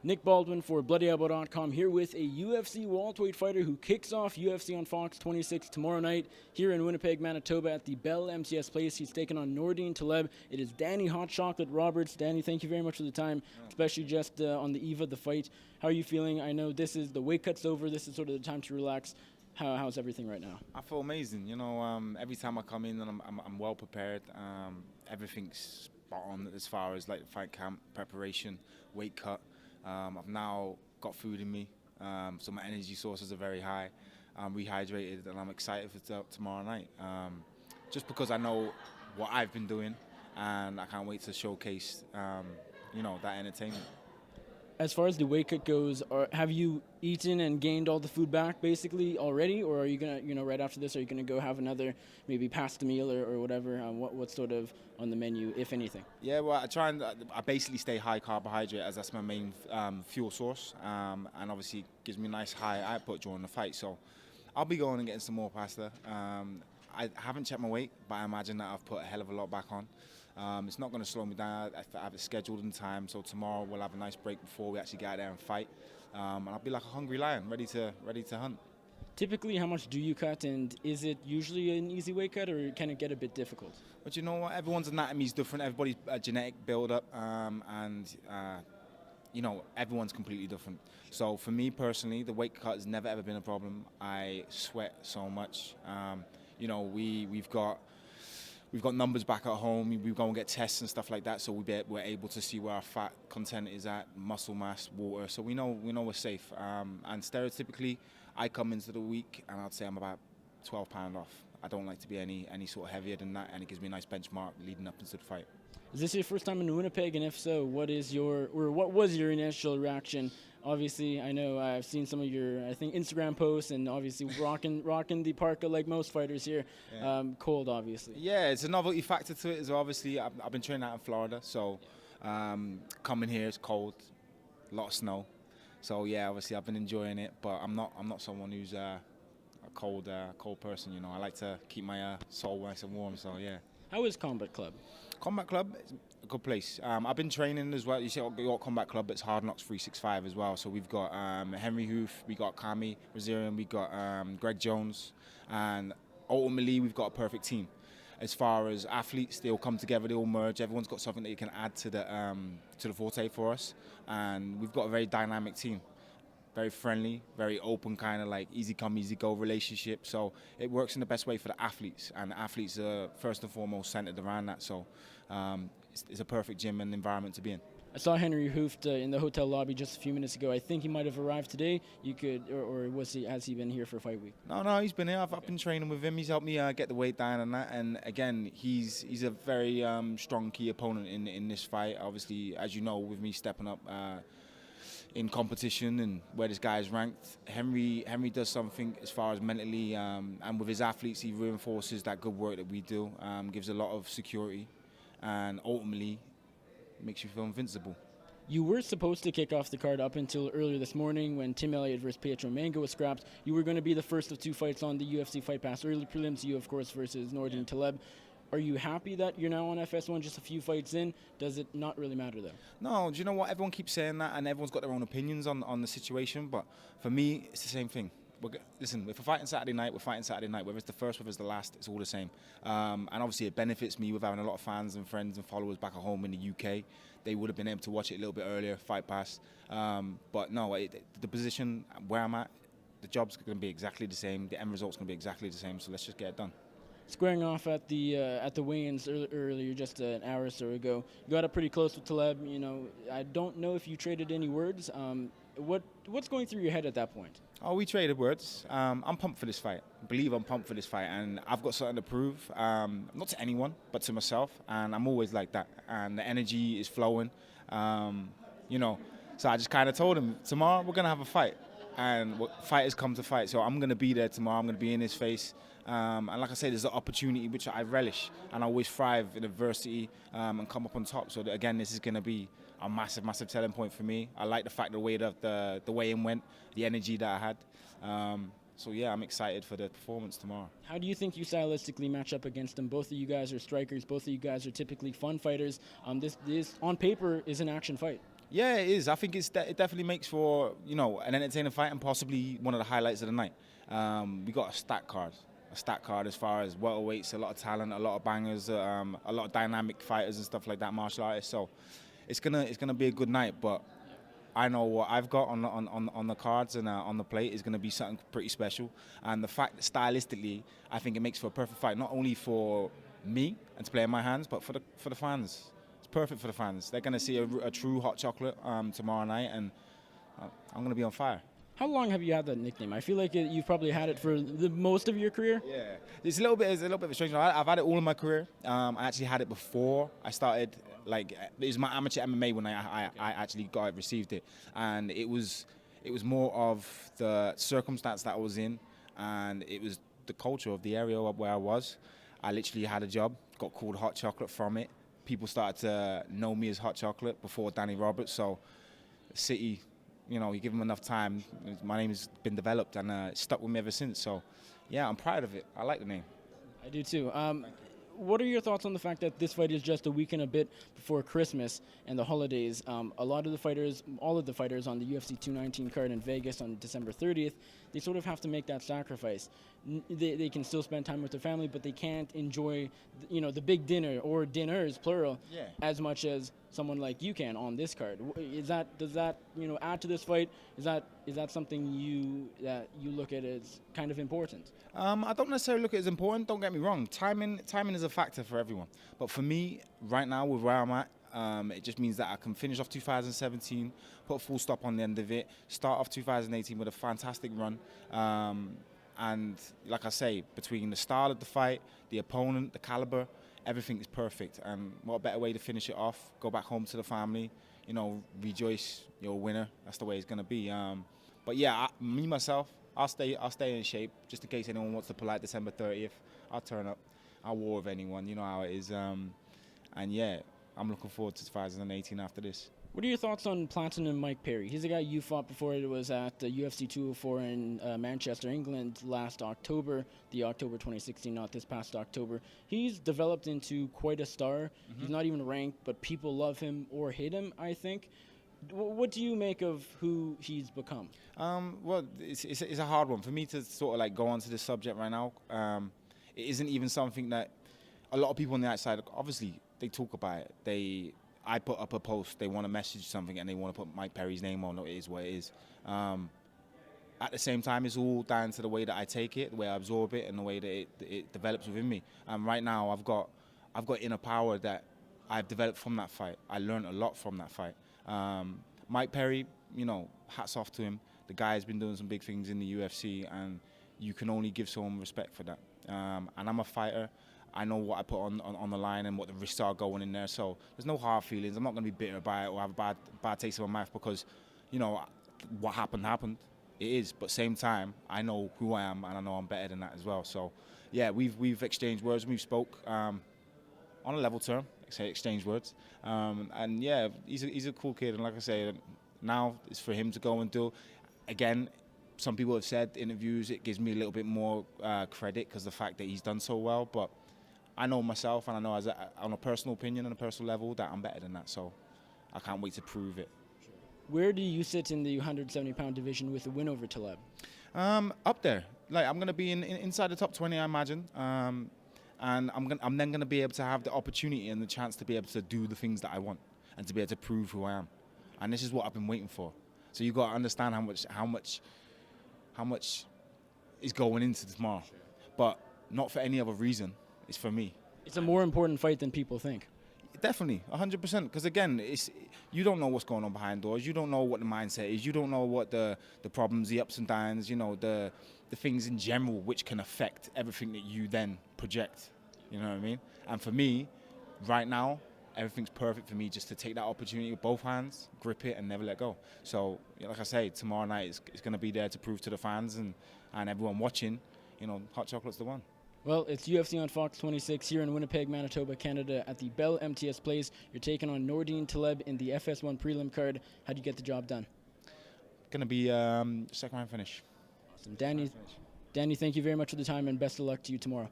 Nick Baldwin for BloodyElbow.com here with a UFC welterweight fighter who kicks off UFC on Fox 26 tomorrow night here in Winnipeg, Manitoba at the Bell MCS Place. He's taking on Nordine Taleb. It is Danny Hot Chocolate Roberts. Danny, thank you very much for the time, especially just on the eve of the fight. How are you feeling? I know this is the weight cut's over. This is sort of the time to relax. How's everything right now? I feel amazing. You know, every time I come in, and I'm well prepared. Everything's spot on as far as like fight camp preparation, weight cut. I've now got food in me, so my energy sources are very high. I'm rehydrated, and I'm excited for tomorrow night. Just because I know what I've been doing, and I can't wait to showcase, that entertainment. As far as the weight cut goes, have you eaten and gained all the food back basically already, or are you gonna, right after this, are you gonna go have another maybe pasta meal or whatever? What's sort of on the menu, if anything? Yeah, well, I basically stay high carbohydrate as that's my main fuel source, and obviously gives me a nice high output during the fight. So I'll be going and getting some more pasta. I haven't checked my weight, but I imagine that I've put a hell of a lot back on. It's not going to slow me down. I have it scheduled in time, so tomorrow we'll have a nice break before we actually get out there and fight. And I'll be like a hungry lion, ready to hunt. Typically, how much do you cut, and is it usually an easy weight cut, or can it get a bit difficult? But you know what? Everyone's anatomy is different. Everybody's genetic build-up, and everyone's completely different. So for me personally, the weight cut has never ever been a problem. I sweat so much. We've got numbers back at home. We go and get tests and stuff like that, so we're able to see where our fat content is at, muscle mass, water. So we know we're safe. And stereotypically, I come into the week and I'd say I'm about 12 pounds off. I don't like to be any sort of heavier than that, and it gives me a nice benchmark leading up into the fight. Is this your first time in Winnipeg, and if so, what was your initial reaction? Obviously, I know I've seen some of your, I think, Instagram posts, and obviously rocking the parka like most fighters here. Yeah. Cold, obviously. Yeah, it's a novelty factor to it as well. Obviously, I've been training out in Florida, so coming here it's cold, a lot of snow. So yeah, obviously I've been enjoying it, but I'm not someone who's a cold person. You know, I like to keep my soul nice and warm. So yeah. How is Combat Club? Combat Club is a good place. I've been training as well. You see, your Combat Club, it's Hard Knocks 365 as well. So we've got Henry Hoof, we got Kami Razirian, we got Greg Jones, and ultimately we've got a perfect team. As far as athletes, they all come together, they all merge. Everyone's got something that you can add to the forte for us, and we've got a very dynamic team. Very friendly, very open, kind of like easy come, easy go relationship. So it works in the best way for the athletes, and the athletes are first and foremost centered around that. So it's a perfect gym and environment to be in. I saw Henry Hooft in the hotel lobby just a few minutes ago. I think he might have arrived today. You could, or has he been here for fight week? No, he's been here. I've been training with him. He's helped me get the weight down and that. And again, he's a very strong key opponent in this fight. Obviously, as you know, with me stepping up in competition and where this guy is ranked, Henry does something as far as mentally and with his athletes. He reinforces that good work that we do, gives a lot of security, and ultimately makes you feel invincible. You were supposed to kick off the card up until earlier this morning when Tim Elliott versus Pietro Mango was scrapped. You were going to be the first of two fights on the UFC Fight Pass. Early prelims, you of course versus Nordine Taleb. Are you happy that you're now on FS1 just a few fights in? Does it not really matter though? No, do you know what? Everyone keeps saying that, and everyone's got their own opinions on the situation, but for me, it's the same thing. Listen, if we're fighting Saturday night, we're fighting Saturday night. Whether it's the first, whether it's the last, it's all the same. And obviously it benefits me with having a lot of fans and friends and followers back at home in the UK. They would have been able to watch it a little bit earlier, Fight Pass. But no, the position where I'm at, the job's going to be exactly the same. The end result's going to be exactly the same, so let's just get it done. Squaring off at the weigh-ins earlier, just an hour or so ago, you got up pretty close with Taleb. You know, I don't know if you traded any words. What's going through your head at that point? Oh, we traded words. I'm pumped for this fight. I believe I'm pumped for this fight, and I've got something to prove. Not to anyone, but to myself, and I'm always like that. And the energy is flowing. So I just kind of told him, tomorrow we're gonna have a fight, and fighters come to fight. So I'm gonna be there tomorrow. I'm gonna be in his face. And like I say, there's an opportunity which I relish, and I always thrive in adversity and come up on top. So that, again, this is going to be a massive, massive selling point for me. I like the fact the way that the weigh-in went, the energy that I had. So yeah, I'm excited for the performance tomorrow. How do you think you stylistically match up against them? Both of you guys are strikers. Both of you guys are typically fun fighters. This on paper is an action fight. Yeah, it is. I think it definitely makes for, you know, an entertaining fight and possibly one of the highlights of the night. We got a stat card. A stat card as far as welterweights, a lot of talent, a lot of bangers, a lot of dynamic fighters and stuff like that, martial artists. So it's gonna be a good night. But I know what I've got on the cards and on the plate is gonna be something pretty special. And the fact that stylistically, I think it makes for a perfect fight, not only for me and to play in my hands, but for the fans. It's perfect for the fans. They're gonna see a true hot chocolate tomorrow night, and I'm gonna be on fire. How long have you had that nickname? I feel like you've probably had it for the most of your career. Yeah, it's a little bit of a strange one. I've had it all in my career. I actually had it before I started. Like, it was my amateur MMA when I actually received it, and it was more of the circumstance that I was in, and it was the culture of the area where I was. I literally had a job, got called Hot Chocolate from it. People started to know me as Hot Chocolate before Danny Roberts. So, City, you know, you give them enough time, my name has been developed, and it's stuck with me ever since. So, yeah, I'm proud of it. I like the name. I do too. What are your thoughts on the fact that this fight is just a week and a bit before Christmas and the holidays? A lot of the fighters, all of the fighters on the UFC 219 card in Vegas on December 30th, they sort of have to make that sacrifice. They can still spend time with their family, but they can't enjoy, you know, the big dinner or dinners, plural, as much as someone like you can on this card. Does that you know, add to this fight? Is that something you look at as kind of important? I don't necessarily look at it as important. Don't get me wrong. Timing is a factor for everyone. But for me, right now, with where I'm at, it just means that I can finish off 2017, put a full stop on the end of it, start off 2018 with a fantastic run. And like I say, between the style of the fight, the opponent, the caliber, everything is perfect. And what a better way to finish it off? Go back home to the family, you know, rejoice. You're a winner. That's the way it's gonna be. But yeah, me myself, I'll stay in shape just in case anyone wants to pull out December 30th. I'll turn up. I'll war with anyone. You know how it is. And yeah, I'm looking forward to 2018 after this. What are your thoughts on Platinum Mike Perry? He's a guy you fought before. It was at the UFC 204 in Manchester, England last October, the October 2016, not this past October. He's developed into quite a star. He's not even ranked, but people love him or hate him, I think. What do you make of who he's become? Well, it's a hard one for me to sort of like go onto this subject right now. It isn't even something that a lot of people on the outside, obviously, they talk about it. I put up a post, they want to message something, and they want to put Mike Perry's name on. It is what it is. At the same time, it's all down to the way that I take it, the way I absorb it, and the way that it develops within me. Right now, I've got inner power that I've developed from that fight. I learned a lot from that fight. Mike Perry, you know, hats off to him. The guy has been doing some big things in the UFC, and you can only give someone respect for that. And I'm a fighter. I know what I put on the line and what the risks are going in there. So there's no hard feelings. I'm not going to be bitter about it or have a bad taste in my mouth because, you know, what happened. It is. But same time, I know who I am and I know I'm better than that as well. So, yeah, we've exchanged words. We've spoke on a level term. Exchange words. And yeah, he's a cool kid. And like I say, now it's for him to go and do. Again, some people have said interviews, it gives me a little bit more credit because the fact that he's done so well. But I know myself, and I know on a personal opinion and a personal level that I'm better than that. So I can't wait to prove it. Where do you sit in the 170-pound division with a win over Taleb? Up there. Like, I'm going to be inside the top 20, I imagine. And I'm then going to be able to have the opportunity and the chance to be able to do the things that I want and to be able to prove who I am. And this is what I've been waiting for. So you've got to understand how much is going into tomorrow. But not for any other reason. It's for me. It's a more important fight than people think. Definitely, 100%. Because again, you don't know what's going on behind doors. You don't know what the mindset is. You don't know what the problems, the ups and downs, you know, the things in general which can affect everything that you then project. You know what I mean? And for me, right now, everything's perfect for me just to take that opportunity with both hands, grip it, and never let go. So, like I say, tomorrow night it's going to be there to prove to the fans and everyone watching, you know, Hot Chocolate's the one. Well, it's UFC on Fox 26 here in Winnipeg, Manitoba, Canada at the Bell MTS Place. You're taking on Nordine Taleb in the FS1 prelim card. How do you get the job done? Going to be second round finish. Awesome. Danny, thank you very much for the time and best of luck to you tomorrow.